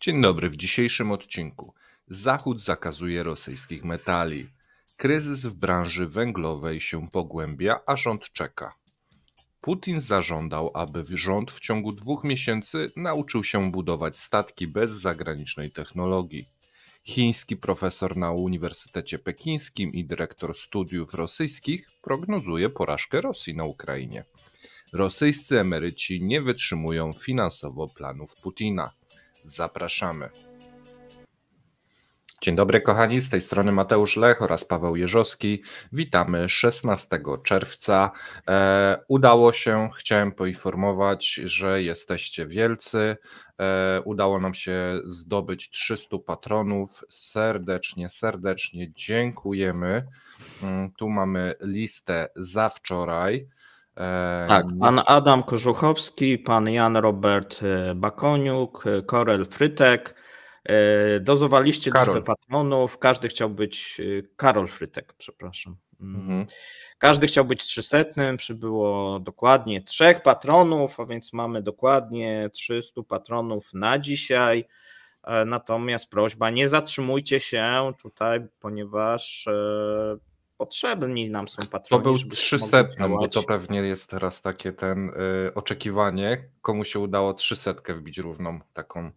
Dzień dobry, w dzisiejszym odcinku Zachód zakazuje rosyjskich metali. Kryzys w branży węglowej się pogłębia, a rząd czeka. Putin zażądał, aby rząd w ciągu 2 miesięcy nauczył się budować statki bez zagranicznej technologii. Chiński profesor na Uniwersytecie Pekińskim i dyrektor studiów rosyjskich prognozuje porażkę Rosji na Ukrainie. Rosyjscy emeryci nie wytrzymują finansowo planów Putina. Zapraszamy. Dzień dobry kochani, z tej strony Mateusz Lech oraz Paweł Jeżowski. Witamy 16 czerwca. Udało się, chciałem poinformować, że jesteście wielcy. Udało nam się zdobyć 300 patronów. Serdecznie dziękujemy. Tu mamy listę za wczoraj. Tak, pan Adam Kożuchowski, pan Jan Robert Bakoniuk, Korel Frytek. Dozowaliście liczbę patronów, każdy chciał być, Karol Frytek, przepraszam. Każdy chciał być 300, przybyło dokładnie 3 patronów, a więc mamy dokładnie 300 patronów na dzisiaj. Natomiast prośba, nie zatrzymujcie się tutaj, ponieważ potrzebni nam są patroni. To był 300, bo to pewnie jest teraz takie oczekiwanie, komu się udało 300 wbić równą taką.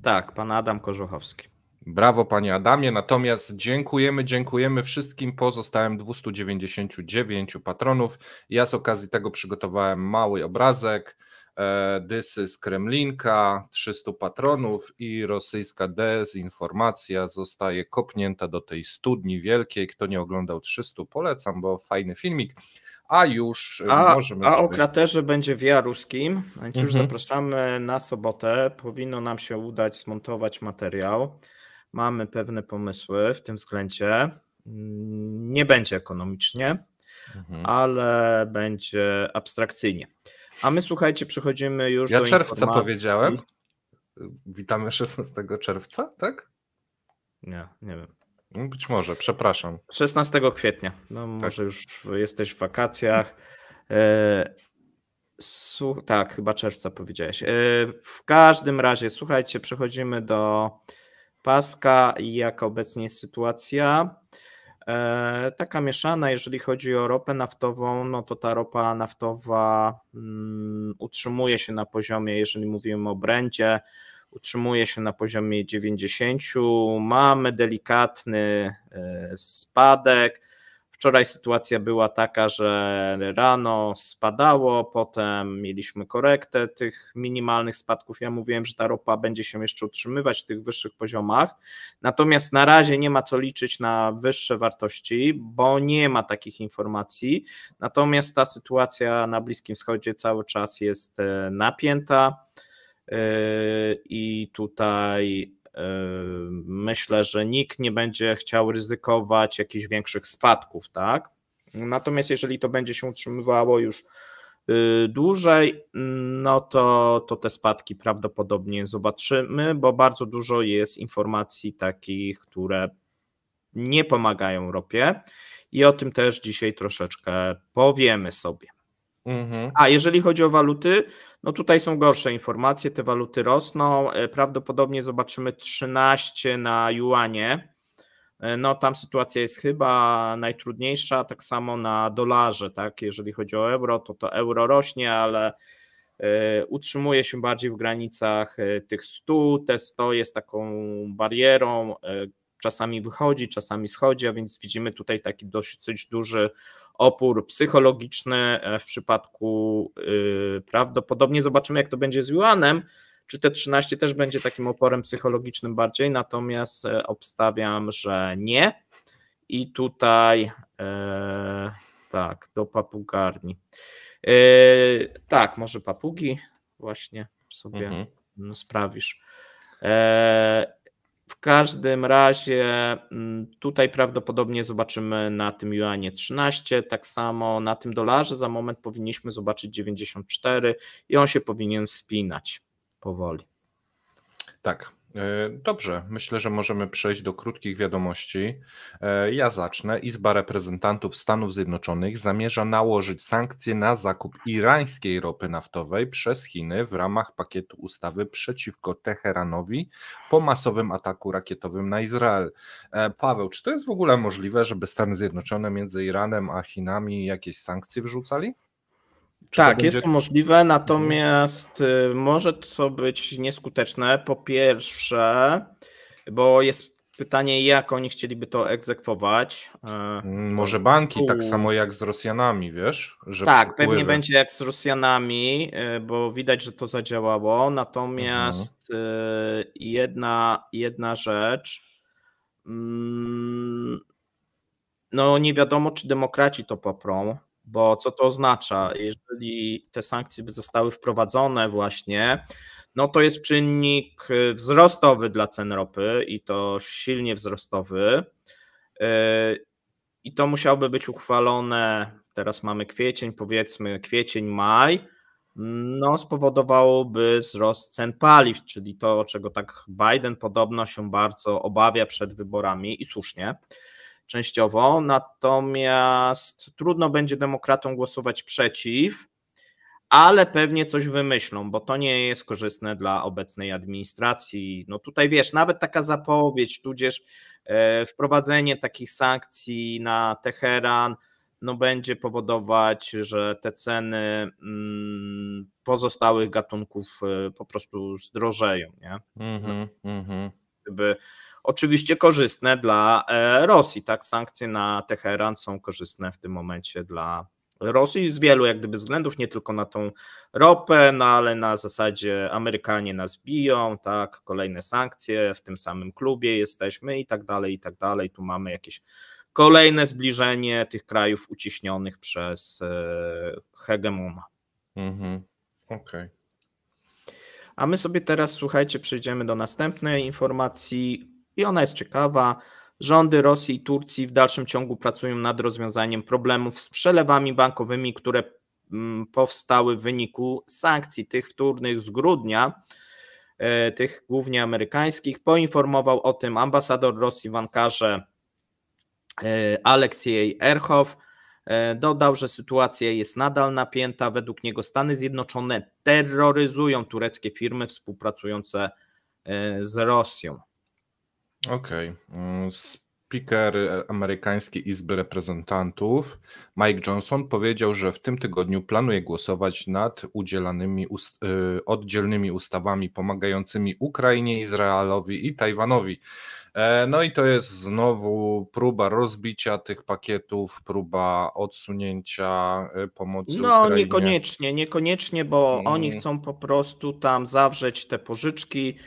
Tak, pan Adam Kożuchowski. Brawo panie Adamie, natomiast dziękujemy wszystkim pozostałym 299 patronów. Ja z okazji tego przygotowałem mały obrazek. Dysy z Kremlinka, 300 patronów i rosyjska dezinformacja zostaje kopnięta do tej studni wielkiej. Kto nie oglądał 300, polecam, bo fajny filmik. O kraterze będzie w Jaruskim, więc już zapraszamy na sobotę. Powinno nam się udać zmontować materiał. Mamy pewne pomysły w tym względzie. Nie będzie ekonomicznie, ale będzie abstrakcyjnie. A my, słuchajcie, przechodzimy już do czerwca informacji. Powiedziałem. Witamy 16 czerwca, tak? Nie wiem. Być może, przepraszam. 16 kwietnia. No może już jesteś w wakacjach. Tak, chyba czerwca powiedziałeś. W każdym razie, słuchajcie, przechodzimy do paska i jaka obecnie jest sytuacja. Taka mieszana, jeżeli chodzi o ropę naftową, no to ta ropa naftowa utrzymuje się na poziomie, jeżeli mówimy o Brencie, utrzymuje się na poziomie 90, mamy delikatny spadek. Wczoraj sytuacja była taka, że rano spadało, potem mieliśmy korektę tych minimalnych spadków. Ja mówiłem, że ta ropa będzie się jeszcze utrzymywać w tych wyższych poziomach, natomiast na razie nie ma co liczyć na wyższe wartości, bo nie ma takich informacji, natomiast ta sytuacja na Bliskim Wschodzie cały czas jest napięta i tutaj myślę, że nikt nie będzie chciał ryzykować jakichś większych spadków, tak? Natomiast jeżeli to będzie się utrzymywało już dłużej, no to te spadki prawdopodobnie zobaczymy, bo bardzo dużo jest informacji takich, które nie pomagają ropie i o tym też dzisiaj troszeczkę powiemy sobie. A jeżeli chodzi o waluty, no tutaj są gorsze informacje, te waluty rosną, prawdopodobnie zobaczymy 13 na juanie, no tam sytuacja jest chyba najtrudniejsza, tak samo na dolarze, tak, jeżeli chodzi o euro, to euro rośnie, ale utrzymuje się bardziej w granicach tych 100, te 100 jest taką barierą, czasami wychodzi, czasami schodzi, a więc widzimy tutaj taki dosyć duży opór psychologiczny w przypadku prawdopodobnie zobaczymy, jak to będzie z juanem, czy te 13 też będzie takim oporem psychologicznym bardziej, natomiast obstawiam, że nie i tutaj tak, do papugarni. Tak, może papugi właśnie sobie sprawisz. W każdym razie tutaj prawdopodobnie zobaczymy na tym juanie 13, tak samo na tym dolarze za moment powinniśmy zobaczyć 94 i on się powinien wspinać powoli. Tak, Dobrze, myślę, że możemy przejść do krótkich wiadomości. Ja zacznę. Izba Reprezentantów Stanów Zjednoczonych zamierza nałożyć sankcje na zakup irańskiej ropy naftowej przez Chiny w ramach pakietu ustawy przeciwko Teheranowi po masowym ataku rakietowym na Izrael. Paweł, czy to jest w ogóle możliwe, żeby Stany Zjednoczone między Iranem a Chinami jakieś sankcje wrzucali? Tak, jest to możliwe, natomiast może to być nieskuteczne. Po pierwsze, bo jest pytanie, jak oni chcieliby to egzekwować. Może banki, tak samo jak z Rosjanami, wiesz? Że tak, pewnie będzie jak z Rosjanami, bo widać, że to zadziałało. Natomiast jedna rzecz, no nie wiadomo, czy demokraci to poprą. Bo co to oznacza? Jeżeli te sankcje by zostały wprowadzone właśnie, no to jest czynnik wzrostowy dla cen ropy i to silnie wzrostowy. I to musiałoby być uchwalone, teraz mamy kwiecień, powiedzmy kwiecień, maj, no spowodowałoby wzrost cen paliw, czyli to, czego tak Biden podobno się bardzo obawia przed wyborami i słusznie. Częściowo, natomiast trudno będzie demokratom głosować przeciw, ale pewnie coś wymyślą, bo to nie jest korzystne dla obecnej administracji. No tutaj wiesz, nawet taka zapowiedź, tudzież wprowadzenie takich sankcji na Teheran, no będzie powodować, że te ceny pozostałych gatunków po prostu zdrożeją, nie? Gdyby oczywiście korzystne dla Rosji, tak? Sankcje na Teheran są korzystne w tym momencie dla Rosji z wielu jak gdyby względów, nie tylko na tą ropę, no ale na zasadzie Amerykanie nas biją, tak? Kolejne sankcje, w tym samym klubie jesteśmy i tak dalej, i tak dalej. Tu mamy jakieś kolejne zbliżenie tych krajów uciśnionych przez hegemona. Okej. A my sobie teraz, słuchajcie, przejdziemy do następnej informacji i ona jest ciekawa. Rządy Rosji i Turcji w dalszym ciągu pracują nad rozwiązaniem problemów z przelewami bankowymi, które powstały w wyniku sankcji tych wtórnych z grudnia, tych głównie amerykańskich. Poinformował o tym ambasador Rosji w Ankarze Aleksiej Erchow. Dodał, że sytuacja jest nadal napięta. Według niego Stany Zjednoczone terroryzują tureckie firmy współpracujące z Rosją. Okej. Speaker amerykańskiej Izby Reprezentantów Mike Johnson powiedział, że w tym tygodniu planuje głosować nad oddzielnymi ustawami pomagającymi Ukrainie, Izraelowi i Tajwanowi. No i to jest znowu próba rozbicia tych pakietów, próba odsunięcia pomocy Ukrainie. Niekoniecznie, bo oni chcą po prostu tam zawrzeć te pożyczki.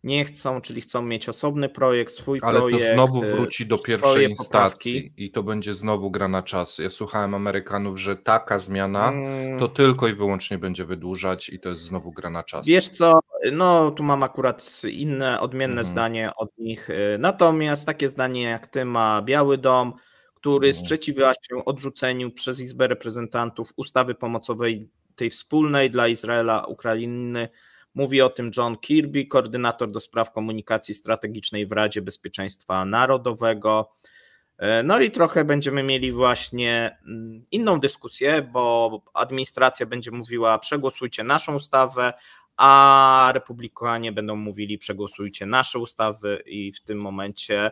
Nie chcą, czyli chcą mieć osobny projekt, swój projekt. Ale to znowu wróci do pierwszej instancji i to będzie znowu gra na czas. Ja słuchałem Amerykanów, że taka zmiana to tylko i wyłącznie będzie wydłużać i to jest znowu gra na czas. Wiesz co, no tu mam akurat inne, odmienne zdanie od nich. Natomiast takie zdanie jak ty ma Biały Dom, który sprzeciwia się odrzuceniu przez Izbę Reprezentantów ustawy pomocowej tej wspólnej dla Izraela, Ukrainy. Mówi o tym John Kirby, koordynator do spraw komunikacji strategicznej w Radzie Bezpieczeństwa Narodowego. No i trochę będziemy mieli właśnie inną dyskusję, bo administracja będzie mówiła przegłosujcie naszą ustawę, a republikanie będą mówili przegłosujcie nasze ustawy i w tym momencie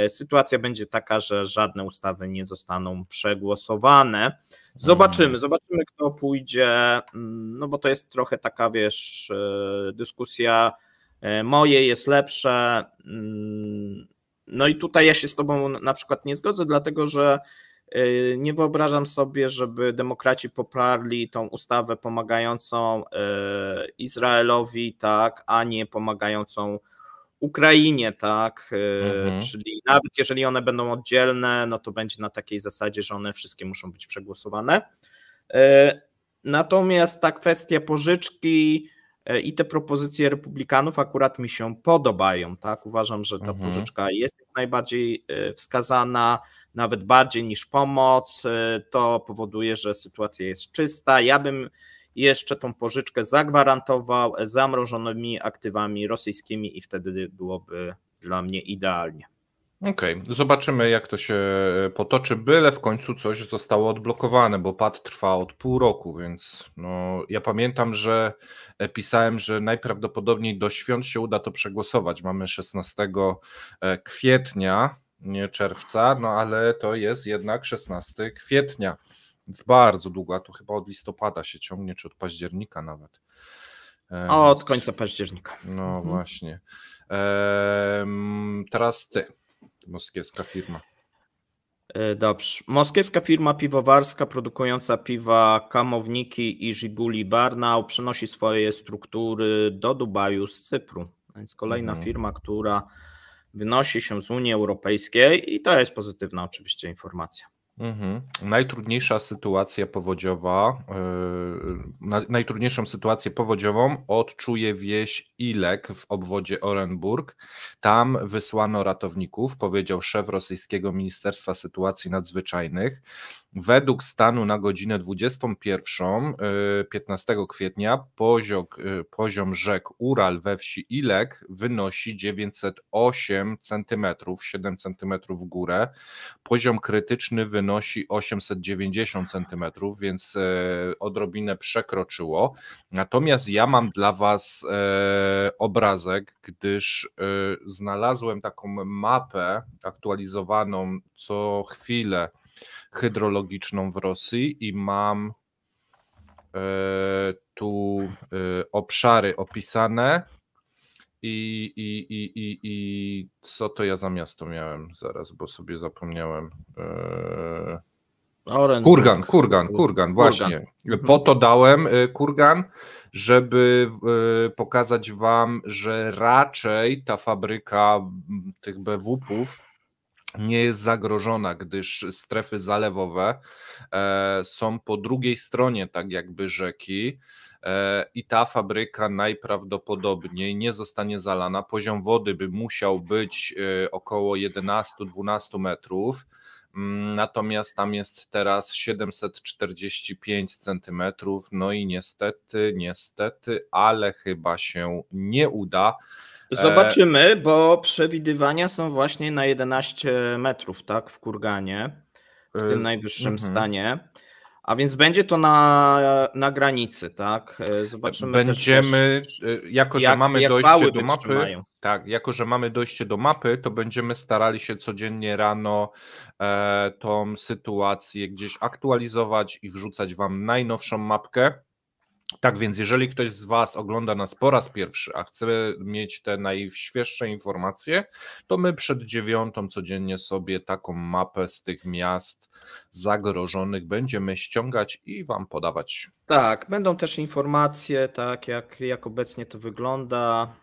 sytuacja będzie taka, że żadne ustawy nie zostaną przegłosowane. Zobaczymy, kto pójdzie, no bo to jest trochę taka, wiesz, dyskusja, moje jest lepsze, no i tutaj ja się z tobą na przykład nie zgodzę, dlatego że nie wyobrażam sobie, żeby demokraci poparli tą ustawę pomagającą Izraelowi, tak, a nie pomagającą Ukrainie, tak, czyli nawet jeżeli one będą oddzielne, no to będzie na takiej zasadzie, że one wszystkie muszą być przegłosowane. Natomiast ta kwestia pożyczki i te propozycje republikanów akurat mi się podobają, tak, uważam, że ta pożyczka jest jak najbardziej wskazana, nawet bardziej niż pomoc, to powoduje, że sytuacja jest czysta. Ja bym i jeszcze tą pożyczkę zagwarantował zamrożonymi aktywami rosyjskimi i wtedy byłoby dla mnie idealnie. Okej, zobaczymy jak to się potoczy, byle w końcu coś zostało odblokowane, bo pad trwa od pół roku, więc no, ja pamiętam, że pisałem, że najprawdopodobniej do świąt się uda to przegłosować. Mamy 16 kwietnia, nie czerwca, no ale to jest jednak 16 kwietnia, więc bardzo długo, a to chyba od listopada się ciągnie, czy od października nawet. Od końca października. No właśnie. Teraz ty. Moskiewska firma. Dobrze. Moskiewska firma piwowarska produkująca piwa Kamowniki i Żiguli Barnau przenosi swoje struktury do Dubaju z Cypru. Więc kolejna firma, która wynosi się z Unii Europejskiej i to jest pozytywna oczywiście informacja. Najtrudniejsza sytuacja powodziowa, najtrudniejszą sytuację powodziową odczuje wieś Ilek w obwodzie Orenburg. Tam wysłano ratowników, powiedział szef rosyjskiego Ministerstwa Sytuacji Nadzwyczajnych. Według stanu na godzinę 21, 15 kwietnia poziom rzek Ural we wsi Ilek wynosi 908 cm, 7 cm w górę. Poziom krytyczny wynosi 890 cm, więc odrobinę przekroczyło. Natomiast ja mam dla Was obrazek, gdyż znalazłem taką mapę aktualizowaną co chwilę hydrologiczną w Rosji i mam tu obszary opisane i co to ja za miasto miałem zaraz, bo sobie zapomniałem. Kurgan, właśnie. Po to dałem kurgan, żeby pokazać Wam, że raczej ta fabryka tych BWP-ów nie jest zagrożona, gdyż strefy zalewowe są po drugiej stronie tak jakby rzeki i ta fabryka najprawdopodobniej nie zostanie zalana. Poziom wody by musiał być około 11-12 metrów, natomiast tam jest teraz 745 centymetrów, no i niestety, ale chyba się nie uda. Zobaczymy, bo przewidywania są właśnie na 11 metrów, tak, w kurganie, w tym najwyższym stanie. A więc będzie to na granicy, tak? Zobaczymy. Będziemy, też, jako że mamy dojście do mapy, tak, jako że mamy dojście do mapy, to będziemy starali się codziennie rano tą sytuację gdzieś aktualizować i wrzucać Wam najnowszą mapkę. Tak więc jeżeli ktoś z Was ogląda nas po raz pierwszy, a chce mieć te najświeższe informacje, to my przed 9 codziennie sobie taką mapę z tych miast zagrożonych będziemy ściągać i Wam podawać. Tak, będą też informacje, tak jak obecnie to wygląda.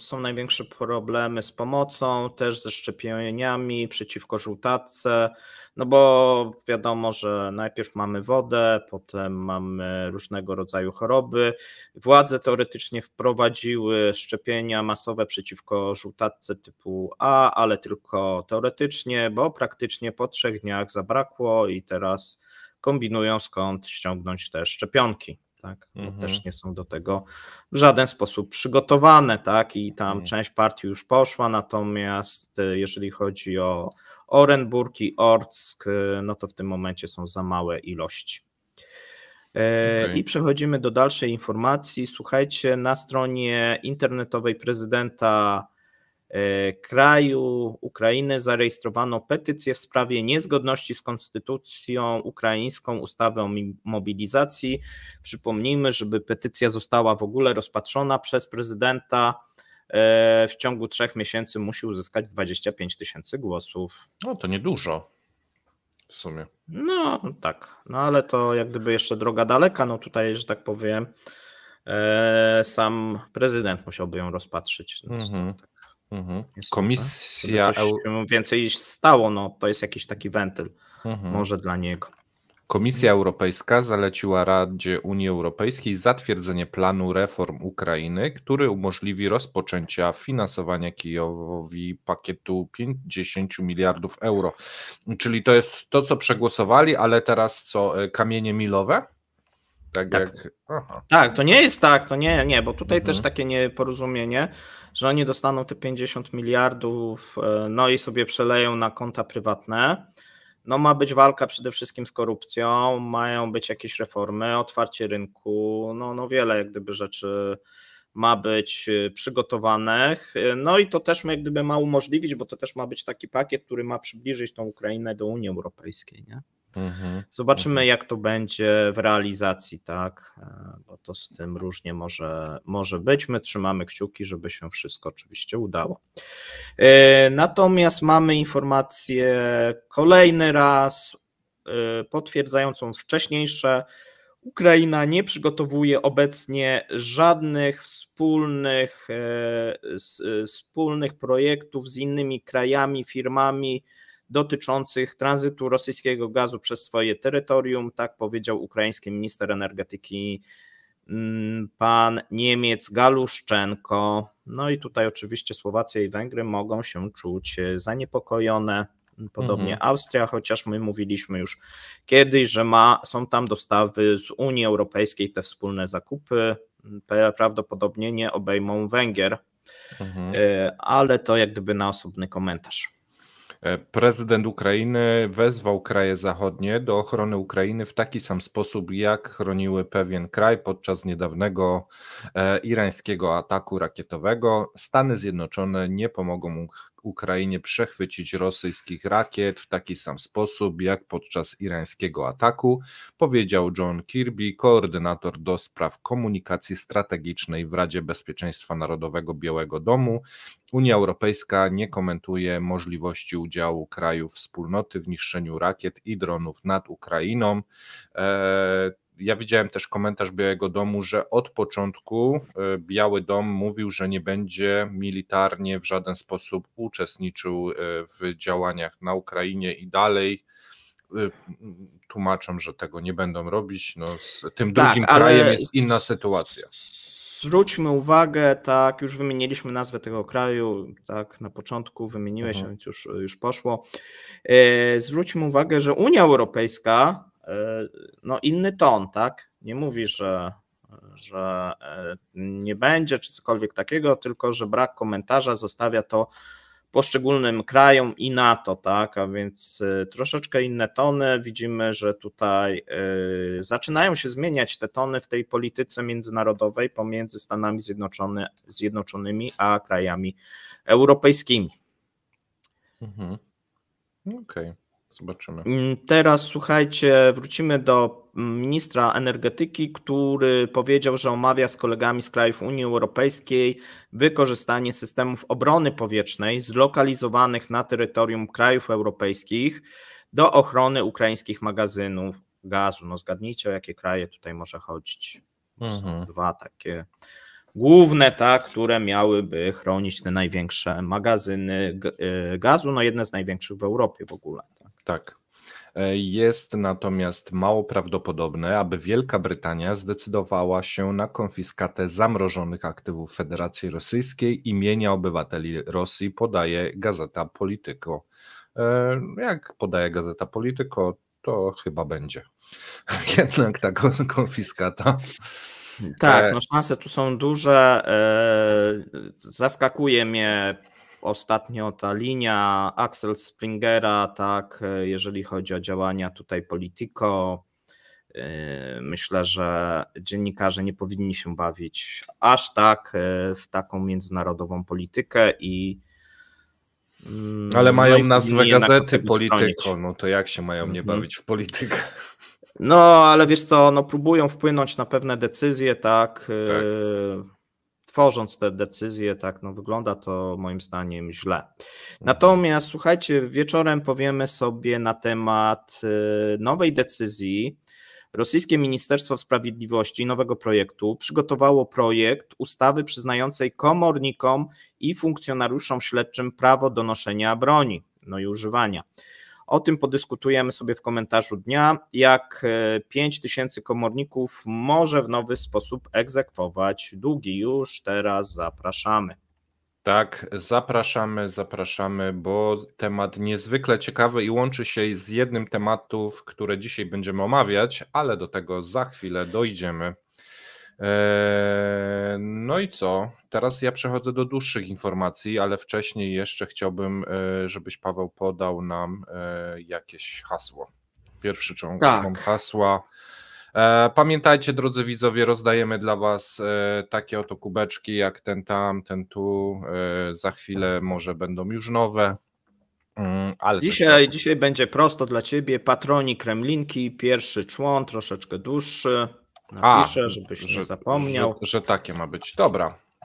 Są największe problemy z pomocą, też ze szczepieniami przeciwko żółtatce, no bo wiadomo, że najpierw mamy wodę, potem mamy różnego rodzaju choroby. Władze teoretycznie wprowadziły szczepienia masowe przeciwko żółtatce typu A, ale tylko teoretycznie, bo praktycznie po 3 dniach zabrakło i teraz kombinują skąd ściągnąć te szczepionki, tak? Bo też nie są do tego w żaden sposób przygotowane, tak? I tam część partii już poszła, natomiast jeżeli chodzi o Orenburg i Orsk, no to w tym momencie są za małe ilości. I przechodzimy do dalszej informacji. Słuchajcie, na stronie internetowej prezydenta kraju Ukrainy zarejestrowano petycję w sprawie niezgodności z konstytucją ukraińską, ustawę o mobilizacji. Przypomnijmy, żeby petycja została w ogóle rozpatrzona przez prezydenta, w ciągu 3 miesięcy musi uzyskać 25 000 głosów. No to niedużo w sumie. No tak, no ale to jak gdyby jeszcze droga daleka, no tutaj, że tak powiem, sam prezydent musiałby ją rozpatrzyć. Komisja się więcej stało, no to jest jakiś taki wentyl może dla niego. Komisja Europejska zaleciła Radzie Unii Europejskiej zatwierdzenie planu reform Ukrainy, który umożliwi rozpoczęcia finansowania Kijowowi pakietu 50 miliardów euro. Czyli to jest to, co przegłosowali, ale teraz co, kamienie milowe? Tak, Tak. jak... Aha. Tak, to nie jest tak, to nie, bo tutaj też takie nieporozumienie, że oni dostaną te 50 miliardów, no i sobie przeleją na konta prywatne. No ma być walka przede wszystkim z korupcją, mają być jakieś reformy, otwarcie rynku, no wiele jak gdyby rzeczy ma być przygotowanych, no i to też jak gdyby ma umożliwić, bo to też ma być taki pakiet, który ma przybliżyć tą Ukrainę do Unii Europejskiej, nie? Zobaczymy, jak to będzie w realizacji, tak, bo to z tym różnie może być. My trzymamy kciuki, żeby się wszystko oczywiście udało. Natomiast mamy informację kolejny raz potwierdzającą wcześniejsze. Ukraina nie przygotowuje obecnie żadnych wspólnych projektów z innymi krajami, firmami dotyczących tranzytu rosyjskiego gazu przez swoje terytorium, tak powiedział ukraiński minister energetyki pan Niemiec Galuszczenko. No i tutaj oczywiście Słowacja i Węgry mogą się czuć zaniepokojone, podobnie Austria, chociaż my mówiliśmy już kiedyś, że są tam dostawy z Unii Europejskiej, te wspólne zakupy prawdopodobnie nie obejmą Węgier, ale to jak gdyby na osobny komentarz. Prezydent Ukrainy wezwał kraje zachodnie do ochrony Ukrainy w taki sam sposób, jak chroniły pewien kraj podczas niedawnego irańskiego ataku rakietowego. Stany Zjednoczone nie pomogą Ukrainie przechwycić rosyjskich rakiet w taki sam sposób, jak podczas irańskiego ataku, powiedział John Kirby, koordynator do spraw komunikacji strategicznej w Radzie Bezpieczeństwa Narodowego Białego Domu. Unia Europejska nie komentuje możliwości udziału krajów wspólnoty w niszczeniu rakiet i dronów nad Ukrainą. Ja widziałem też komentarz Białego Domu, że od początku Biały Dom mówił, że nie będzie militarnie w żaden sposób uczestniczył w działaniach na Ukrainie i dalej tłumaczą, że tego nie będą robić. No, z tym drugim krajem jest inna sytuacja. Zwróćmy uwagę, tak, już wymieniliśmy nazwę tego kraju, tak, na początku wymieniłeś, więc już poszło. Zwróćmy uwagę, że Unia Europejska, no inny ton, tak, nie mówi, że nie będzie czy cokolwiek takiego, tylko że brak komentarza zostawia to poszczególnym krajom i NATO, tak, a więc troszeczkę inne tony. Widzimy, że tutaj zaczynają się zmieniać te tony w tej polityce międzynarodowej pomiędzy Stanami Zjednoczonymi a krajami europejskimi. Okej. Zobaczymy. Teraz słuchajcie, wrócimy do ministra energetyki, który powiedział, że omawia z kolegami z krajów Unii Europejskiej wykorzystanie systemów obrony powietrznej zlokalizowanych na terytorium krajów europejskich do ochrony ukraińskich magazynów gazu. No zgadnijcie, o jakie kraje tutaj może chodzić. Są dwa takie główne, tak, które miałyby chronić te największe magazyny gazu, no jedne z największych w Europie w ogóle. Tak. Jest natomiast mało prawdopodobne, aby Wielka Brytania zdecydowała się na konfiskatę zamrożonych aktywów Federacji Rosyjskiej i mienia obywateli Rosji, podaje Gazeta Politico. Jak podaje Gazeta Politico, to chyba będzie jednak ta konfiskata. Tak, no szanse tu są duże. Zaskakuje mnie ostatnio ta linia Axel Springera, tak, jeżeli chodzi o działania tutaj Politico. Myślę, że dziennikarze nie powinni się bawić aż tak w taką międzynarodową politykę ale mają nazwę Gazety Politico, no to jak się mają nie bawić w politykę? No, ale wiesz co, no próbują wpłynąć na pewne decyzje, tak, tworząc te decyzje, tak, no wygląda to moim zdaniem źle. Natomiast słuchajcie, wieczorem powiemy sobie na temat nowej decyzji. Rosyjskie Ministerstwo Sprawiedliwości nowego projektu przygotowało projekt ustawy przyznającej komornikom i funkcjonariuszom śledczym prawo do noszenia broni, no i używania. O tym podyskutujemy sobie w komentarzu dnia, jak 5000 komorników może w nowy sposób egzekwować długi. Już teraz zapraszamy. Tak, zapraszamy, bo temat niezwykle ciekawy i łączy się z jednym tematów, które dzisiaj będziemy omawiać, ale do tego za chwilę dojdziemy. No i co? Teraz ja przechodzę do dłuższych informacji, ale wcześniej jeszcze chciałbym, żebyś Paweł podał nam jakieś hasło. Pierwszy człon hasła. Pamiętajcie, drodzy widzowie, rozdajemy dla Was takie oto kubeczki jak ten tam, ten tu. Za chwilę może będą już nowe. Ale dzisiaj będzie prosto dla Ciebie. Patroni Kremlinki, pierwszy człon, troszeczkę dłuższy. Napiszę, żebyś nie zapomniał. Że takie ma być.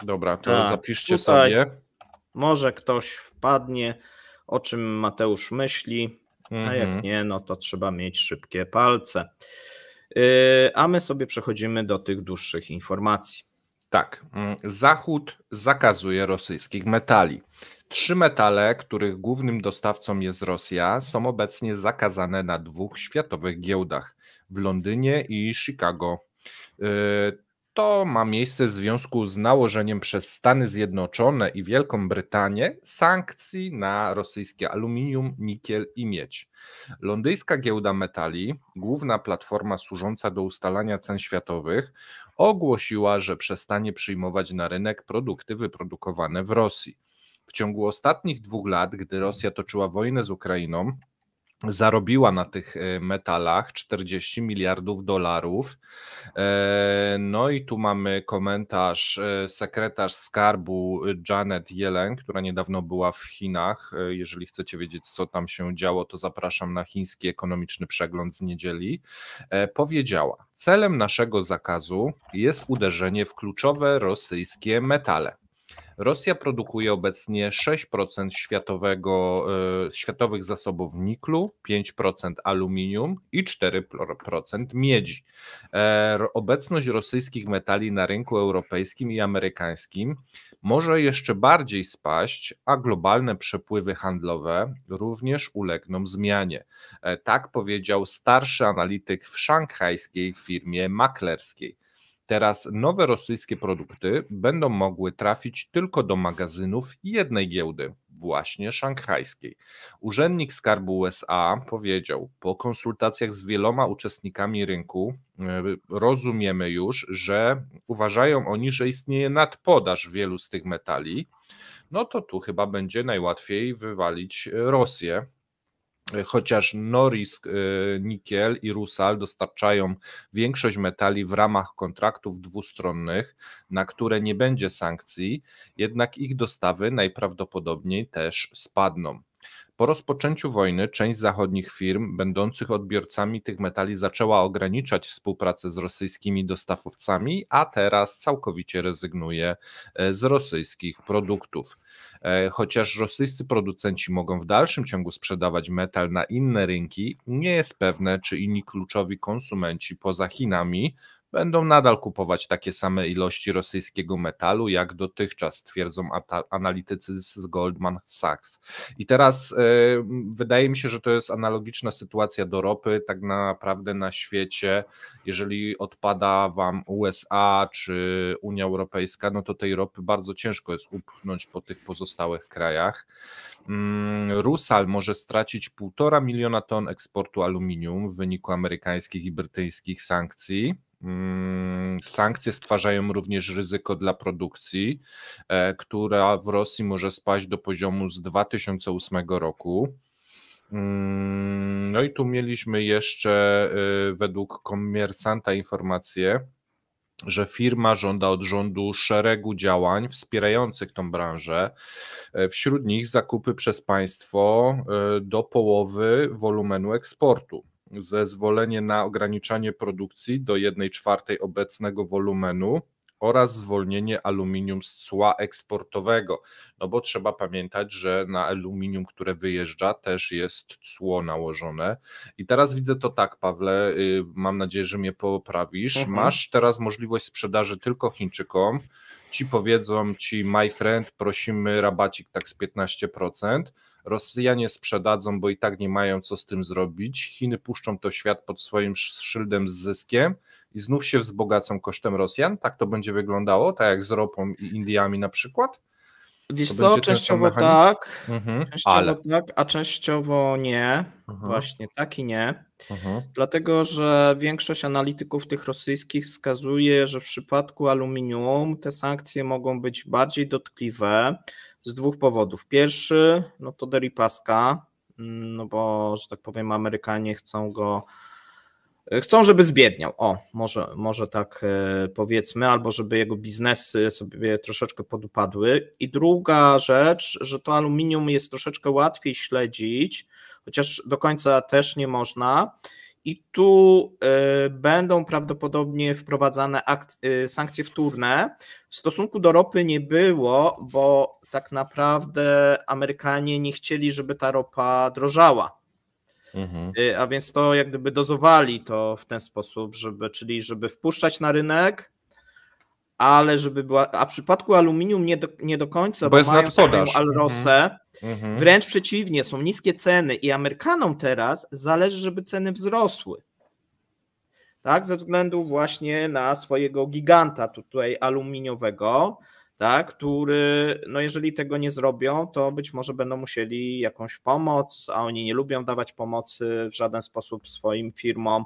Dobra, to tak, zapiszcie sobie. Może ktoś wpadnie, o czym Mateusz myśli, a jak nie, no to trzeba mieć szybkie palce. A my sobie przechodzimy do tych dłuższych informacji. Tak, Zachód zakazuje rosyjskich metali. 3 metale, których głównym dostawcą jest Rosja, są obecnie zakazane na 2 światowych giełdach w Londynie i Chicago. To ma miejsce w związku z nałożeniem przez Stany Zjednoczone i Wielką Brytanię sankcji na rosyjskie aluminium, nikiel i miedź. Londyńska giełda metali, główna platforma służąca do ustalania cen światowych, ogłosiła, że przestanie przyjmować na rynek produkty wyprodukowane w Rosji. W ciągu ostatnich 2 lat, gdy Rosja toczyła wojnę z Ukrainą, zarobiła na tych metalach $40 miliardów. No i tu mamy komentarz sekretarz skarbu Janet Yellen, która niedawno była w Chinach. Jeżeli chcecie wiedzieć, co tam się działo, to zapraszam na chiński ekonomiczny przegląd z niedzieli. Powiedziała: celem naszego zakazu jest uderzenie w kluczowe rosyjskie metale. Rosja produkuje obecnie 6% światowych zasobów niklu, 5% aluminium i 4% miedzi. Obecność rosyjskich metali na rynku europejskim i amerykańskim może jeszcze bardziej spaść, a globalne przepływy handlowe również ulegną zmianie. Tak powiedział starszy analityk w szanghajskiej firmie maklerskiej. Teraz nowe rosyjskie produkty będą mogły trafić tylko do magazynów jednej giełdy, właśnie szanghajskiej. Urzędnik Skarbu USA powiedział: po konsultacjach z wieloma uczestnikami rynku rozumiemy już, że uważają oni, że istnieje nadpodaż wielu z tych metali. No to tu chyba będzie najłatwiej wywalić Rosję. Chociaż Norilsk Nickel i Rusal dostarczają większość metali w ramach kontraktów dwustronnych, na które nie będzie sankcji, jednak ich dostawy najprawdopodobniej też spadną. Po rozpoczęciu wojny część zachodnich firm będących odbiorcami tych metali zaczęła ograniczać współpracę z rosyjskimi dostawcami, a teraz całkowicie rezygnuje z rosyjskich produktów. Chociaż rosyjscy producenci mogą w dalszym ciągu sprzedawać metal na inne rynki, nie jest pewne, czy inni kluczowi konsumenci poza Chinami będą nadal kupować takie same ilości rosyjskiego metalu jak dotychczas, twierdzą analitycy z Goldman Sachs. I teraz wydaje mi się, że to jest analogiczna sytuacja do ropy. Tak naprawdę na świecie, jeżeli odpada wam USA czy Unia Europejska, no to tej ropy bardzo ciężko jest upchnąć po tych pozostałych krajach. Rusal może stracić 1,5 miliona ton eksportu aluminium w wyniku amerykańskich i brytyjskich sankcji. Sankcje stwarzają również ryzyko dla produkcji, która w Rosji może spaść do poziomu z 2008 roku. No i tu mieliśmy jeszcze według Komersanta informację, że firma żąda od rządu szeregu działań wspierających tą branżę. Wśród nich zakupy przez państwo do połowy wolumenu eksportu, zezwolenie na ograniczanie produkcji do 1/4 obecnego wolumenu oraz zwolnienie aluminium z cła eksportowego. No bo trzeba pamiętać, że na aluminium, które wyjeżdża, też jest cło nałożone. I teraz widzę to tak, Pawle, mam nadzieję, że mnie poprawisz. Masz teraz możliwość sprzedaży tylko Chińczykom. Ci powiedzą ci: my friend, prosimy rabacik tak z 15%. Rosjanie sprzedadzą, bo i tak nie mają co z tym zrobić. Chiny puszczą to świat pod swoim szyldem z zyskiem i znów się wzbogacą kosztem Rosjan. Tak to będzie wyglądało, tak jak z ropą i Indiami na przykład? Wiesz To co, będzie ten sam częściowo mechanizm? tak, Ale. a częściowo nie. Mhm. Właśnie tak i nie. Mhm. Dlatego, że większość analityków tych rosyjskich wskazuje, że w przypadku aluminium te sankcje mogą być bardziej dotkliwe z dwóch powodów. Pierwszy, no to Deripaska, no bo, że tak powiem, Amerykanie chcą, żeby zbiedniał, może tak powiedzmy, albo żeby jego biznesy sobie troszeczkę podupadły. I druga rzecz, że to aluminium jest troszeczkę łatwiej śledzić, chociaż do końca też nie można. I tu będą prawdopodobnie wprowadzane sankcje wtórne. W stosunku do ropy nie było, bo tak naprawdę Amerykanie nie chcieli, żeby ta ropa drożała. A więc to jak gdyby dozowali to w ten sposób, czyli żeby wpuszczać na rynek, ale żeby była, a w przypadku aluminium nie do końca, Bo jest mają swoją nadpodaż. Alrosę, wręcz przeciwnie, są niskie ceny i Amerykanom teraz zależy, żeby ceny wzrosły. Tak, ze względu właśnie na swojego giganta tutaj aluminiowego, tak, który, no jeżeli tego nie zrobią, to być może będą musieli jakąś pomoc, a oni nie lubią dawać pomocy w żaden sposób swoim firmom,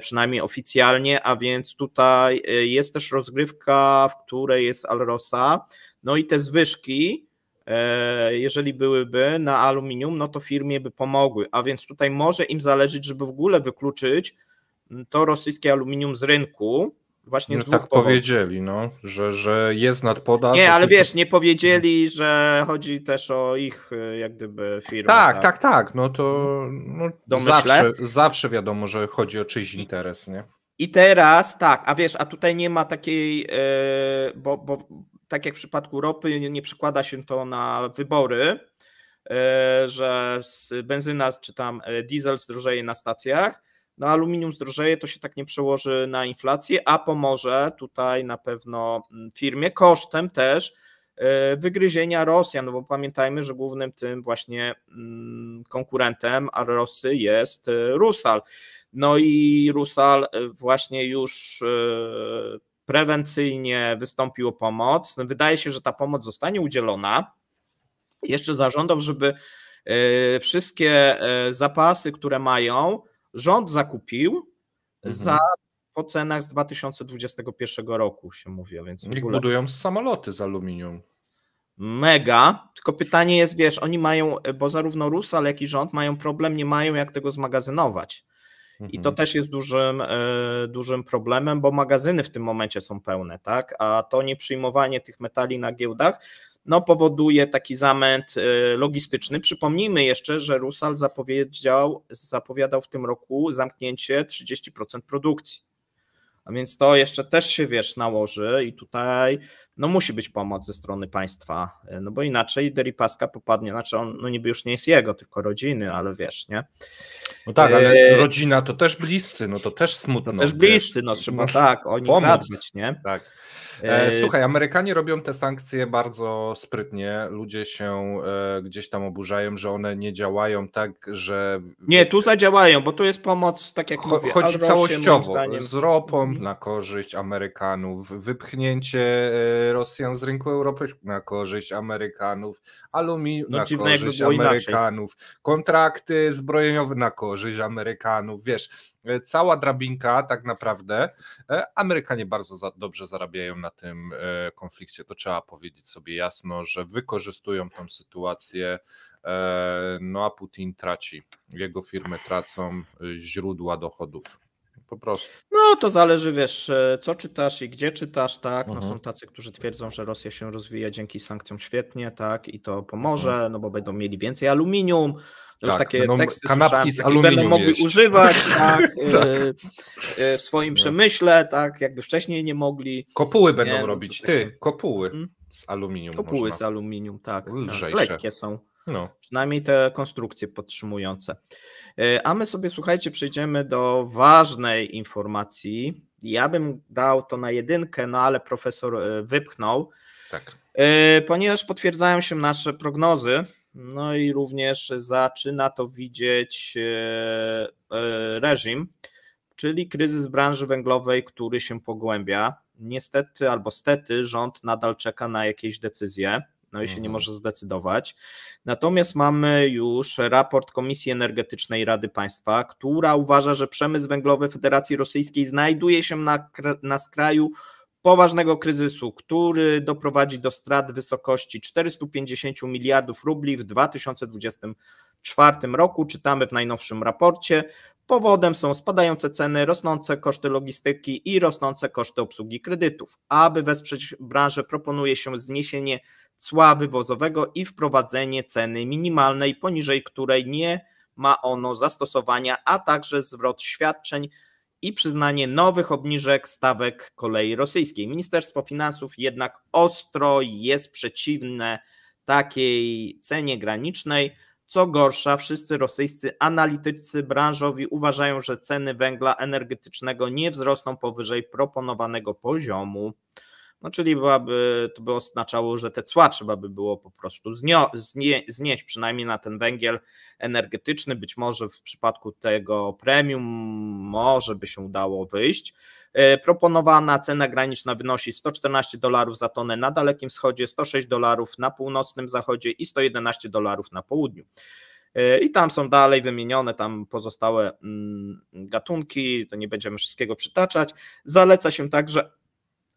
przynajmniej oficjalnie, a więc tutaj jest też rozgrywka, w której jest Alrosa, no i te zwyżki, jeżeli byłyby na aluminium, no to firmie by pomogły, a więc tutaj może im zależeć, żeby w ogóle wykluczyć to rosyjskie aluminium z rynku, właśnie z dwóch tak powodów. powiedzieli, no, że jest nadpodaż. Nie, ale wiesz, nie powiedzieli, że chodzi też o ich jak gdyby firmę. Tak, no to no, zawsze wiadomo, że chodzi o czyjś interes, nie? I teraz tak, a wiesz, a tutaj nie ma takiej, bo tak jak w przypadku ropy nie przekłada się to na wybory, że benzyna czy tam diesel zdrożeje na stacjach, no aluminium zdrożeje, to się tak nie przełoży na inflację, a pomoże tutaj na pewno firmie kosztem też wygryzienia Rosjan, no bo pamiętajmy, że głównym tym właśnie konkurentem Rosy jest Rusal. No i Rusal właśnie już prewencyjnie wystąpił o pomoc. Wydaje się, że ta pomoc zostanie udzielona. Jeszcze zażądał, żeby wszystkie zapasy, które mają, rząd zakupił po cenach z 2021 roku, się mówi. Więc w ogóle budują samoloty z aluminium. Mega, tylko pytanie jest, wiesz, oni mają, bo zarówno Rusal, jak i rząd mają problem, nie mają jak tego zmagazynować. I to też jest dużym problemem, bo magazyny w tym momencie są pełne, tak? A to nieprzyjmowanie tych metali na giełdach no, powoduje taki zamęt logistyczny. Przypomnijmy jeszcze, że Rusal zapowiadał w tym roku zamknięcie 30% produkcji. A więc to jeszcze też się, wiesz, nałoży i tutaj no musi być pomoc ze strony państwa, no bo inaczej Deripaska popadnie, znaczy on no niby już nie jest jego, tylko rodziny, ale wiesz, nie? No tak, ale rodzina to też bliscy, no to też smutno. To też bliscy, wiesz, no trzeba tak o nich zadbać, nie? Tak. Słuchaj, Amerykanie robią te sankcje bardzo sprytnie, ludzie się gdzieś tam oburzają, że one nie działają tak, że... Nie, tu zadziałają, bo tu jest pomoc, tak jak mówię, chodzi całościowo, z ropą na korzyść Amerykanów, wypchnięcie Rosjan z rynku europejskiego na korzyść Amerykanów, aluminium na korzyść Amerykanów, kontrakty zbrojeniowe na korzyść Amerykanów, wiesz, cała drabinka tak naprawdę. Amerykanie bardzo dobrze zarabiają na tym konflikcie, to trzeba powiedzieć sobie jasno, że wykorzystują tą sytuację, no a Putin traci, jego firmy tracą źródła dochodów. Po prostu. No to zależy, wiesz, co czytasz i gdzie czytasz, tak, no są tacy, którzy twierdzą, że Rosja się rozwija dzięki sankcjom świetnie, tak, i to pomoże, no bo będą mieli więcej aluminium, już takie teksty kanapki z aluminium będą mogli używać, tak, w swoim przemyśle, tak, jakby wcześniej nie mogli. Kopuły będą robić, kopuły z aluminium. Kopuły z aluminium, tak, lekkie są. No. Przynajmniej te konstrukcje podtrzymujące. A my sobie, słuchajcie, przejdziemy do ważnej informacji. Ja bym dał to na 1, no ale profesor wypchnął. Tak. Ponieważ potwierdzają się nasze prognozy, no i również zaczyna to widzieć reżim, czyli kryzys branży węglowej, który się pogłębia. Niestety albo stety rząd nadal czeka na jakieś decyzje. no i się nie może zdecydować. Natomiast mamy już raport Komisji Energetycznej Rady Państwa, która uważa, że przemysł węglowy Federacji Rosyjskiej znajduje się na skraju poważnego kryzysu, który doprowadzi do strat w wysokości 450 miliardów rubli w 2024 roku, czytamy w najnowszym raporcie. Powodem są spadające ceny, rosnące koszty logistyki i rosnące koszty obsługi kredytów. Aby wesprzeć branżę, proponuje się zniesienie cła wywozowego i wprowadzenie ceny minimalnej, poniżej której nie ma ono zastosowania, a także zwrot świadczeń i przyznanie nowych obniżek stawek kolei rosyjskiej. Ministerstwo Finansów jednak ostro jest przeciwne takiej cenie granicznej. Co gorsza, wszyscy rosyjscy analitycy branżowi uważają, że ceny węgla energetycznego nie wzrosną powyżej proponowanego poziomu. No, czyli to by oznaczało, że te cła trzeba by było po prostu znieść, przynajmniej na ten węgiel energetyczny. Być może w przypadku tego premium może by się udało wyjść. Proponowana cena graniczna wynosi $114 za tonę na Dalekim Wschodzie, $106 na północnym zachodzie i $111 na południu. I tam są dalej wymienione tam pozostałe gatunki, to nie będziemy wszystkiego przytaczać. Zaleca się także,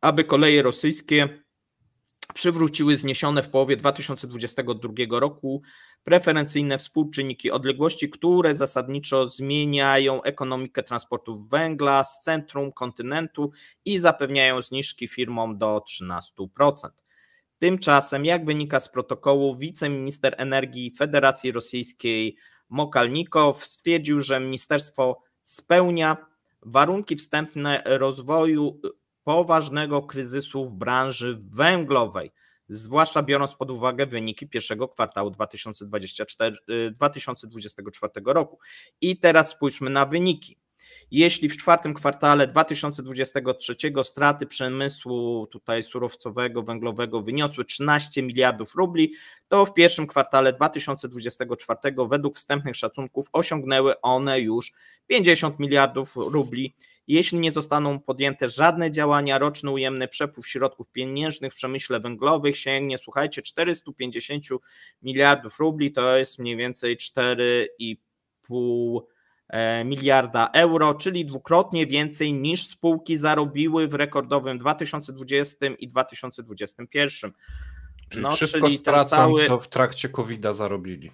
aby koleje rosyjskie przywróciły zniesione w połowie 2022 roku preferencyjne współczynniki odległości, które zasadniczo zmieniają ekonomikę transportu węgla z centrum kontynentu i zapewniają zniżki firmom do 13%. Tymczasem, jak wynika z protokołu, wiceminister energii Federacji Rosyjskiej Mokalnikow stwierdził, że ministerstwo spełnia warunki wstępne rozwoju poważnego kryzysu w branży węglowej, zwłaszcza biorąc pod uwagę wyniki pierwszego kwartału 2024 roku. I teraz spójrzmy na wyniki. Jeśli w czwartym kwartale 2023 straty przemysłu tutaj surowcowego, węglowego wyniosły 13 miliardów rubli, to w pierwszym kwartale 2024 według wstępnych szacunków osiągnęły one już 50 miliardów rubli. Jeśli nie zostaną podjęte żadne działania, roczny ujemny przepływ środków pieniężnych w przemyśle węglowym sięgnie, słuchajcie, 450 miliardów rubli, to jest mniej więcej 4,5 miliarda euro, czyli dwukrotnie więcej niż spółki zarobiły w rekordowym 2020 i 2021. Czyli wszystko stracą, co w trakcie COVID-a zarobili.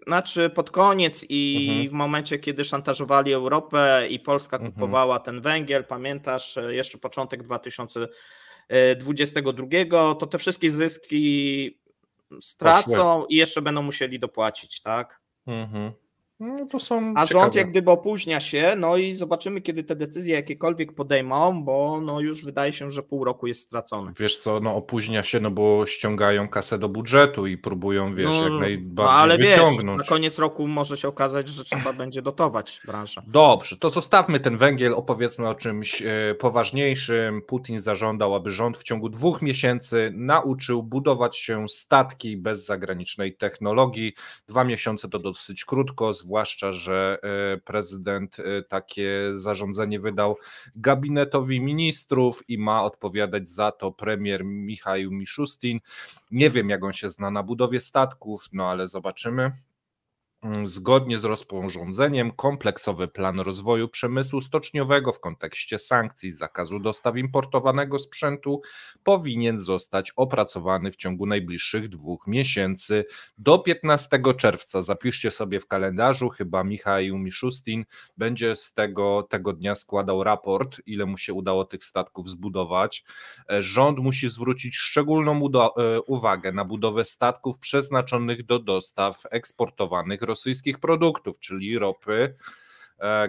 Znaczy pod koniec i w momencie, kiedy szantażowali Europę i Polska kupowała ten węgiel, pamiętasz, jeszcze początek 2022, to te wszystkie zyski stracą i jeszcze będą musieli dopłacić, tak? No to są a ciekawe. Rząd jak gdyby opóźnia się, no i zobaczymy, kiedy te decyzje jakiekolwiek podejmą, bo no już wydaje się, że pół roku jest stracony. Wiesz co, no opóźnia się, no bo ściągają kasę do budżetu i próbują, wiesz, jak najbardziej ale wyciągnąć. Wiesz, na koniec roku może się okazać, że trzeba będzie dotować branżę. Dobrze, to zostawmy ten węgiel, opowiedzmy o czymś poważniejszym. Putin zażądał, aby rząd w ciągu 2 miesięcy nauczył budować się statki bez zagranicznej technologii. 2 miesiące to dosyć krótko, zwłaszcza, że prezydent takie zarządzenie wydał gabinetowi ministrów i ma odpowiadać za to premier Michał Miszustin. Nie wiem, jak on się zna na budowie statków, no ale zobaczymy. Zgodnie z rozporządzeniem kompleksowy plan rozwoju przemysłu stoczniowego w kontekście sankcji, zakazu dostaw importowanego sprzętu powinien zostać opracowany w ciągu najbliższych 2 miesięcy do 15 czerwca. Zapiszcie sobie w kalendarzu, chyba Michał Miszustin będzie z tego dnia składał raport, ile mu się udało tych statków zbudować. Rząd musi zwrócić szczególną uwagę na budowę statków przeznaczonych do dostaw eksportowanych rosyjskich produktów, czyli ropy,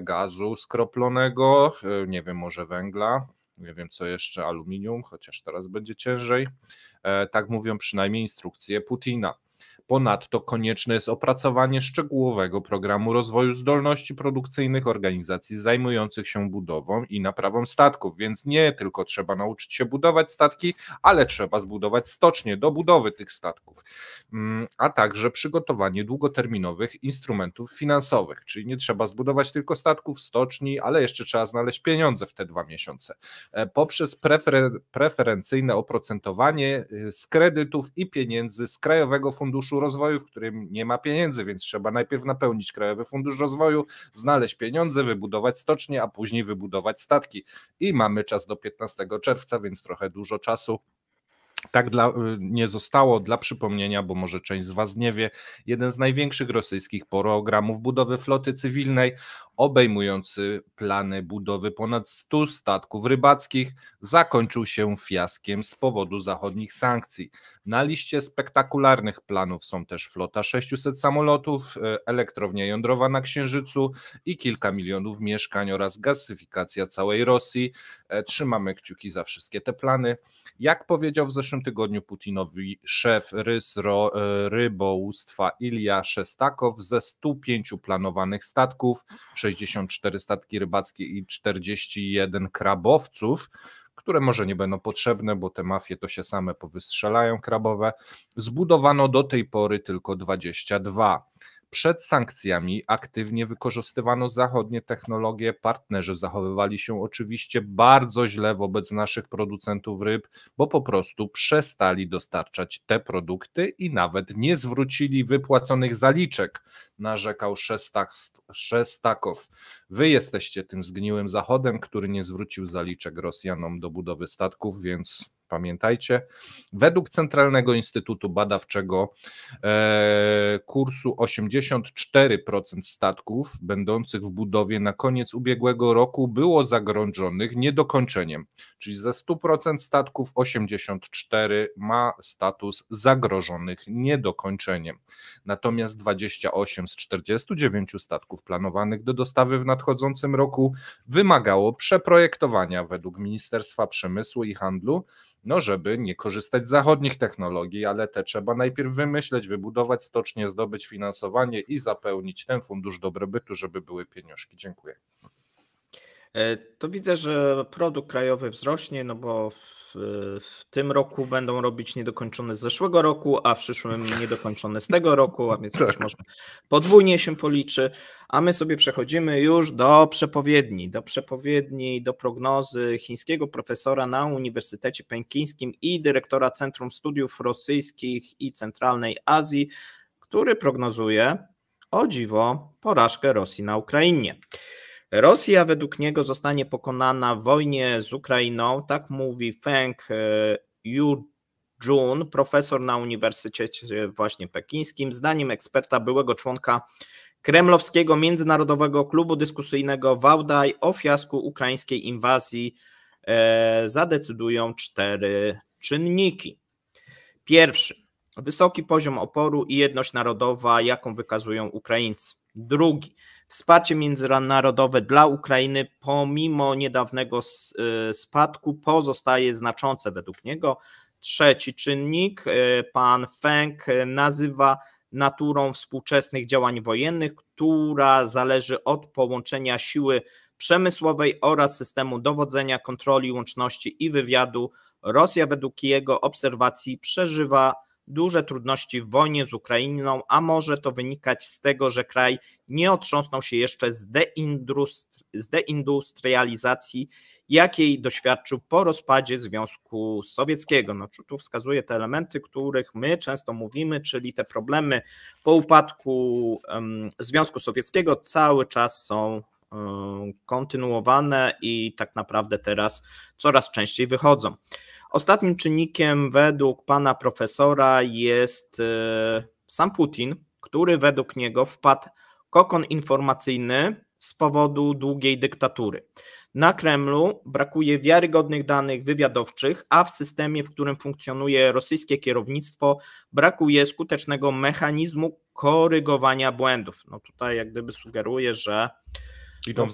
gazu skroplonego, nie wiem, może węgla, nie wiem co jeszcze, aluminium, chociaż teraz będzie ciężej. Tak mówią przynajmniej instrukcje Putina. Ponadto konieczne jest opracowanie szczegółowego programu rozwoju zdolności produkcyjnych organizacji zajmujących się budową i naprawą statków, więc nie tylko trzeba nauczyć się budować statki, ale trzeba zbudować stocznie do budowy tych statków, a także przygotowanie długoterminowych instrumentów finansowych, czyli nie trzeba zbudować tylko statków, stoczni, ale jeszcze trzeba znaleźć pieniądze w te 2 miesiące. Poprzez preferencyjne oprocentowanie z kredytów i pieniędzy z Krajowego Funduszu Rozwoju, w którym nie ma pieniędzy, więc trzeba najpierw napełnić Krajowy Fundusz Rozwoju, znaleźć pieniądze, wybudować stocznie, a później wybudować statki. I mamy czas do 15 czerwca, więc trochę dużo czasu. Tak nie zostało, dla przypomnienia, bo może część z Was nie wie, jeden z największych rosyjskich programów budowy floty cywilnej, obejmujący plany budowy ponad 100 statków rybackich, zakończył się fiaskiem z powodu zachodnich sankcji. Na liście spektakularnych planów są też flota 600 samolotów, elektrownia jądrowa na Księżycu i kilka milionów mieszkań oraz gazyfikacja całej Rosji. Trzymamy kciuki za wszystkie te plany. Jak powiedział w zeszłym tygodniu Putinowi szef rybołówstwa Ilja Szestakow, ze 105 planowanych statków, 64 statki rybackie i 41 krabowców, które może nie będą potrzebne, bo te mafie to się same powystrzelają krabowe, zbudowano do tej pory tylko 22. Przed sankcjami aktywnie wykorzystywano zachodnie technologie, partnerzy zachowywali się oczywiście bardzo źle wobec naszych producentów ryb, bo po prostu przestali dostarczać te produkty i nawet nie zwrócili wypłaconych zaliczek, narzekał Szestakow. Wy jesteście tym zgniłym Zachodem, który nie zwrócił zaliczek Rosjanom do budowy statków, więc pamiętajcie. Według Centralnego Instytutu Badawczego kursu 84% statków będących w budowie na koniec ubiegłego roku było zagrożonych niedokończeniem, czyli ze 100% statków 84 ma status zagrożonych niedokończeniem. Natomiast 28 z 49 statków planowanych do dostawy w nadchodzącym roku wymagało przeprojektowania według Ministerstwa Przemysłu i Handlu, żeby nie korzystać z zachodnich technologii, ale te trzeba najpierw wymyśleć, wybudować stocznie, zdobyć finansowanie i zapełnić ten fundusz dobrobytu, żeby były pieniążki. Dziękuję. To widzę, że produkt krajowy wzrośnie, bo w tym roku będą robić niedokończone z zeszłego roku, a w przyszłym niedokończone z tego roku, a więc być może podwójnie się policzy, a my sobie przechodzimy już do przepowiedni, do prognozy chińskiego profesora na Uniwersytecie Pekińskim i dyrektora Centrum Studiów Rosyjskich i Centralnej Azji, który prognozuje, o dziwo, porażkę Rosji na Ukrainie. Rosja według niego zostanie pokonana w wojnie z Ukrainą, tak mówi Feng Yujun, profesor na Uniwersytecie właśnie Pekińskim. Zdaniem eksperta, byłego członka kremlowskiego Międzynarodowego Klubu Dyskusyjnego Wałdaj, o fiasku ukraińskiej inwazji zadecydują 4 czynniki. Pierwszy, wysoki poziom oporu i jedność narodowa, jaką wykazują Ukraińcy. Drugi, wsparcie międzynarodowe dla Ukrainy pomimo niedawnego spadku pozostaje znaczące według niego. Trzeci czynnik, pan Feng nazywa naturą współczesnych działań wojennych, która zależy od połączenia siły przemysłowej oraz systemu dowodzenia, kontroli, łączności i wywiadu. Rosja według jego obserwacji przeżywa duże trudności w wojnie z Ukrainą, a może to wynikać z tego, że kraj nie otrząsnął się jeszcze z deindustrializacji, jakiej doświadczył po rozpadzie Związku Sowieckiego. Tu wskazuje te elementy, których my często mówimy, czyli te problemy po upadku Związku Sowieckiego cały czas są kontynuowane i tak naprawdę teraz coraz częściej wychodzą. Ostatnim czynnikiem według pana profesora jest sam Putin, który według niego wpadł w kokon informacyjny z powodu długiej dyktatury. Na Kremlu brakuje wiarygodnych danych wywiadowczych, a w systemie, w którym funkcjonuje rosyjskie kierownictwo, brakuje skutecznego mechanizmu korygowania błędów. Tutaj jak gdyby sugeruje, że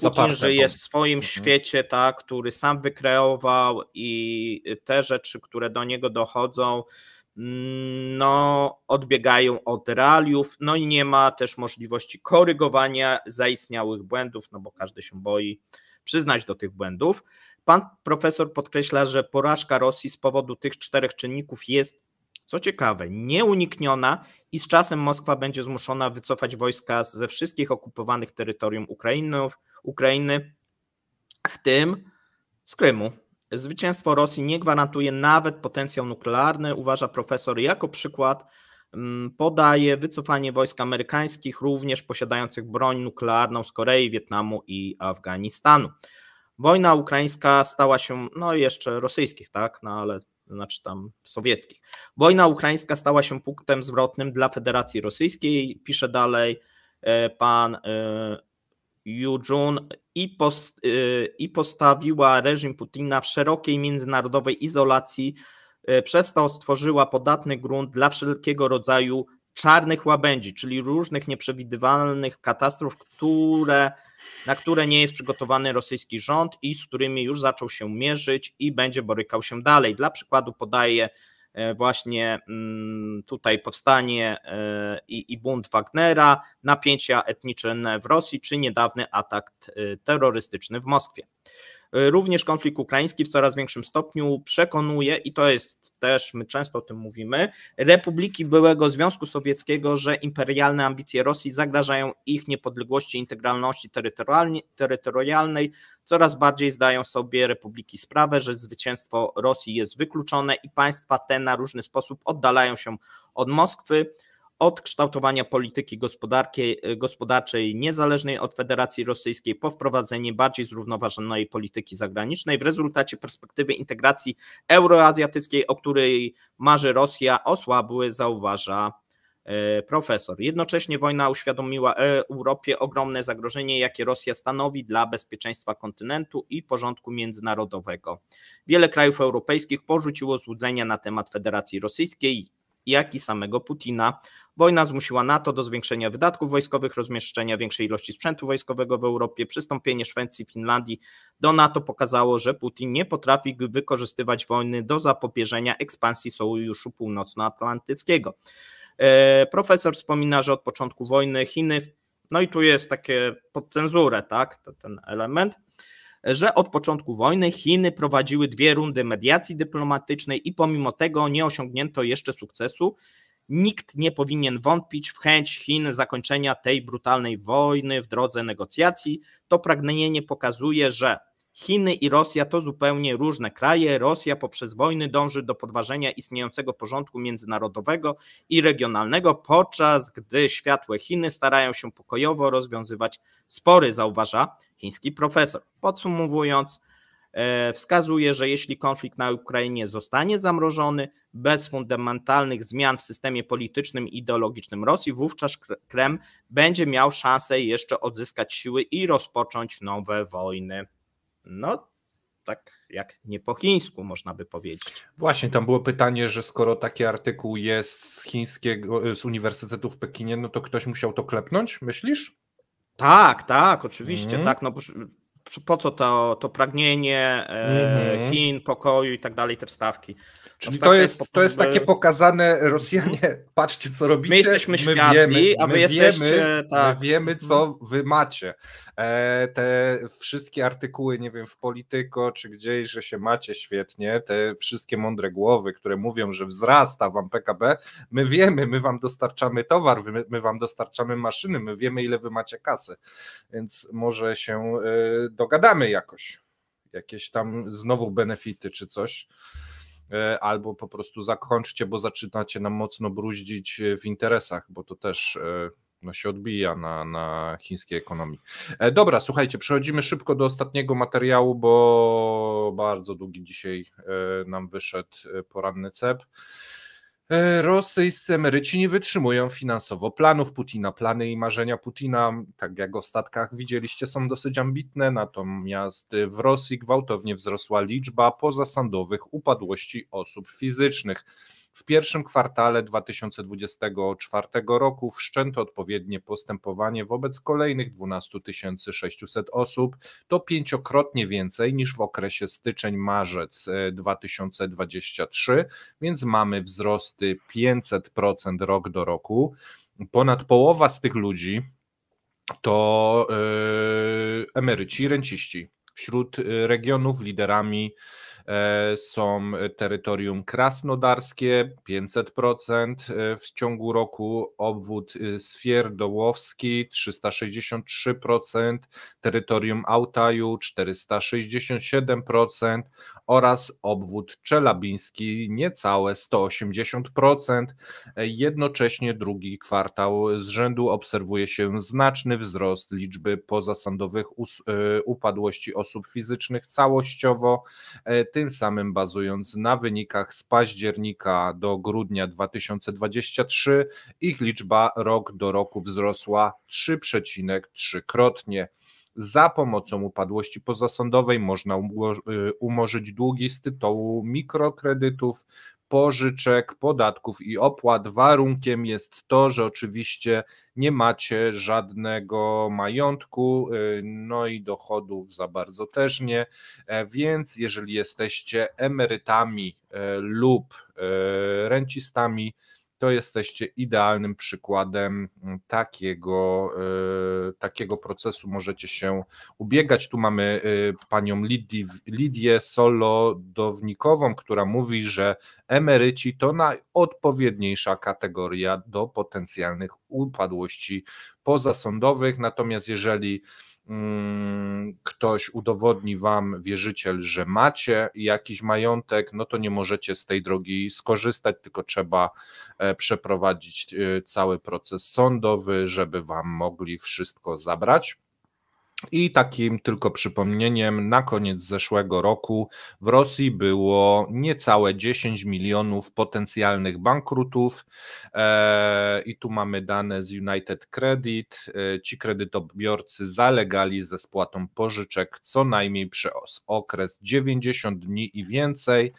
Putin żyje w swoim świecie, który sam wykreował i te rzeczy, które do niego dochodzą, no, odbiegają od realiów, no i nie ma też możliwości korygowania zaistniałych błędów, no bo każdy się boi przyznać do tych błędów. Pan profesor podkreśla, że porażka Rosji z powodu tych 4 czynników jest, co ciekawe, nieunikniona i z czasem Moskwa będzie zmuszona wycofać wojska ze wszystkich okupowanych terytorium Ukrainy, w tym z Krymu. Zwycięstwo Rosji nie gwarantuje nawet potencjał nuklearny, uważa profesor. Jako przykład podaje wycofanie wojsk amerykańskich, również posiadających broń nuklearną z Korei, Wietnamu i Afganistanu. Wojna ukraińska stała się, no jeszcze rosyjskich, tak, no ale znaczy tam sowieckich. Wojna ukraińska stała się punktem zwrotnym dla Federacji Rosyjskiej, pisze dalej pan Jun, i postawiła reżim Putina w szerokiej międzynarodowej izolacji, przez to stworzyła podatny grunt dla wszelkiego rodzaju czarnych łabędzi, czyli różnych nieprzewidywalnych katastrof, na które nie jest przygotowany rosyjski rząd i z którymi już zaczął się mierzyć i będzie borykał się dalej. Dla przykładu podaję właśnie tutaj powstanie i bunt Wagnera, napięcia etniczne w Rosji czy niedawny atak terrorystyczny w Moskwie. Również konflikt ukraiński w coraz większym stopniu przekonuje, i to jest też, my często o tym mówimy, republiki byłego Związku Sowieckiego, że imperialne ambicje Rosji zagrażają ich niepodległości i integralności terytorialnej. Coraz bardziej zdają sobie republiki sprawę, że zwycięstwo Rosji jest wykluczone i państwa te na różny sposób oddalają się od Moskwy, od kształtowania polityki gospodarczej niezależnej od Federacji Rosyjskiej po wprowadzenie bardziej zrównoważonej polityki zagranicznej. W rezultacie perspektywy integracji euroazjatyckiej, o której marzy Rosja, osłabły, zauważa profesor. Jednocześnie wojna uświadomiła Europie ogromne zagrożenie, jakie Rosja stanowi dla bezpieczeństwa kontynentu i porządku międzynarodowego. Wiele krajów europejskich porzuciło złudzenia na temat Federacji Rosyjskiej, jak i samego Putina. Wojna zmusiła NATO do zwiększenia wydatków wojskowych, rozmieszczenia większej ilości sprzętu wojskowego w Europie. Przystąpienie Szwecji i Finlandii do NATO pokazało, że Putin nie potrafi wykorzystywać wojny do zapobieżenia ekspansji Sojuszu Północnoatlantyckiego. Profesor wspomina, że od początku wojny Chiny, no i tu jest takie pod cenzurę, tak, ten element, że od początku wojny Chiny prowadziły 2 rundy mediacji dyplomatycznej i pomimo tego nie osiągnięto jeszcze sukcesu. Nikt nie powinien wątpić w chęć Chin zakończenia tej brutalnej wojny w drodze negocjacji. To pragnienie pokazuje, że Chiny i Rosja to zupełnie różne kraje. Rosja poprzez wojny dąży do podważenia istniejącego porządku międzynarodowego i regionalnego, podczas gdy światłe Chiny starają się pokojowo rozwiązywać spory, zauważa chiński profesor. Podsumowując, wskazuje, że jeśli konflikt na Ukrainie zostanie zamrożony bez fundamentalnych zmian w systemie politycznym i ideologicznym Rosji, wówczas Kreml będzie miał szansę jeszcze odzyskać siły i rozpocząć nowe wojny. No, tak jak nie po chińsku można by powiedzieć. Właśnie, tam było pytanie, że skoro taki artykuł jest z Uniwersytetu w Pekinie, no to ktoś musiał to klepnąć, myślisz? Tak, oczywiście, tak, no po co to pragnienie Chin, pokoju i tak dalej, te wstawki. Czyli to jest takie pokazane, Rosjanie, patrzcie co robicie, my jesteśmy światli, a wy jesteście, my wiemy co wy macie. Te wszystkie artykuły, nie wiem, w Polityko czy gdzieś, że się macie świetnie, te wszystkie mądre głowy, które mówią, że wzrasta wam PKB, my wiemy, my wam dostarczamy towar, my wam dostarczamy maszyny, my wiemy ile wy macie kasy, więc może się dogadamy jakoś, jakieś tam znowu benefity czy coś. Albo po prostu zakończcie, bo zaczynacie nam mocno bruździć w interesach, bo to też się odbija na chińskiej ekonomii. Dobra, słuchajcie, przechodzimy szybko do ostatniego materiału, bo bardzo długi dzisiaj nam wyszedł poranny cep. Rosyjscy emeryci nie wytrzymują finansowo planów Putina. Plany i marzenia Putina, tak jak w statkach widzieliście, są dosyć ambitne, natomiast w Rosji gwałtownie wzrosła liczba pozasądowych upadłości osób fizycznych. W pierwszym kwartale 2024 roku wszczęto odpowiednie postępowanie wobec kolejnych 12 600 osób. To 5-krotnie więcej niż w okresie styczeń-marzec 2023, więc mamy wzrosty 500% rok do roku. Ponad połowa z tych ludzi to emeryci i renciści. Wśród regionów liderami są terytorium krasnodarskie 500% w ciągu roku, obwód Swierdołowski 363%, terytorium Altaju 467% oraz obwód czelabiński niecałe 180%. Jednocześnie drugi kwartał z rzędu obserwuje się znaczny wzrost liczby pozasądowych upadłości osób fizycznych całościowo, tym samym bazując na wynikach z października do grudnia 2023, ich liczba rok do roku wzrosła 3,3-krotnie. Za pomocą upadłości pozasądowej można umorzyć długi z tytułu mikrokredytów, pożyczek, podatków i opłat. Warunkiem jest to, że oczywiście nie macie żadnego majątku, no i dochodów za bardzo też nie, więc jeżeli jesteście emerytami lub rencistami, to jesteście idealnym przykładem takiego procesu. Możecie się ubiegać. Tu mamy panią Lidię Solodownikową, która mówi, że emeryci to najodpowiedniejsza kategoria do potencjalnych upadłości pozasądowych. Natomiast jeżeli ktoś udowodni wam, wierzyciel, że macie jakiś majątek, no to nie możecie z tej drogi skorzystać, tylko trzeba przeprowadzić cały proces sądowy, żeby wam mogli wszystko zabrać. I takim tylko przypomnieniem, na koniec zeszłego roku w Rosji było niecałe 10 milionów potencjalnych bankrutów i tu mamy dane z United Credit. Ci kredytobiorcy zalegali ze spłatą pożyczek co najmniej przez okres 90 dni i więcej.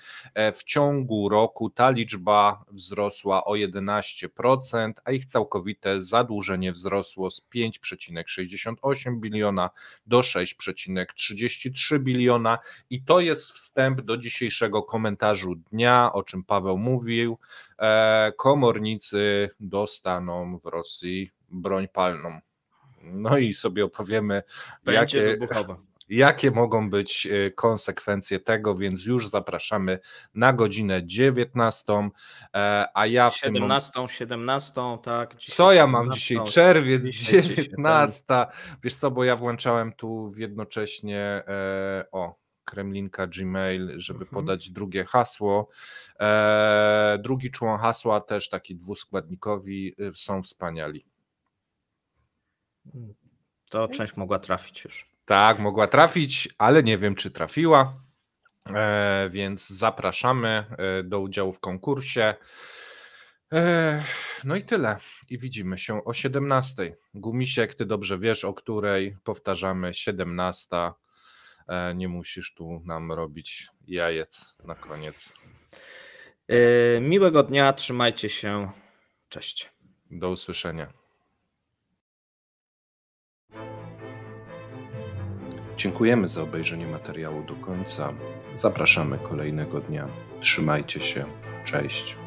W ciągu roku ta liczba wzrosła o 11%, a ich całkowite zadłużenie wzrosło z 5,68 biliona do 6,33 biliona i to jest wstęp do dzisiejszego komentarzu dnia, o czym Paweł mówił. Komornicy dostaną w Rosji broń palną. No i sobie opowiemy, jakie mogą być konsekwencje tego, więc już zapraszamy na godzinę 19, a ja w 17, tak. Co ja mam dzisiaj? Czerwiec, 19. Wiesz co, bo ja włączałem tu jednocześnie Kremlinka Gmail, żeby podać drugie hasło. Drugi człon hasła, też taki dwuskładnikowi, są wspaniali. To część mogła trafić już. Tak, mogła trafić, ale nie wiem, czy trafiła, więc zapraszamy do udziału w konkursie. No i tyle. I widzimy się o 17. Gumisiek, ty dobrze wiesz, o której. Powtarzamy 17. Nie musisz tu nam robić jajec na koniec. Miłego dnia, trzymajcie się. Cześć. Do usłyszenia. Dziękujemy za obejrzenie materiału do końca. Zapraszamy kolejnego dnia. Trzymajcie się. Cześć.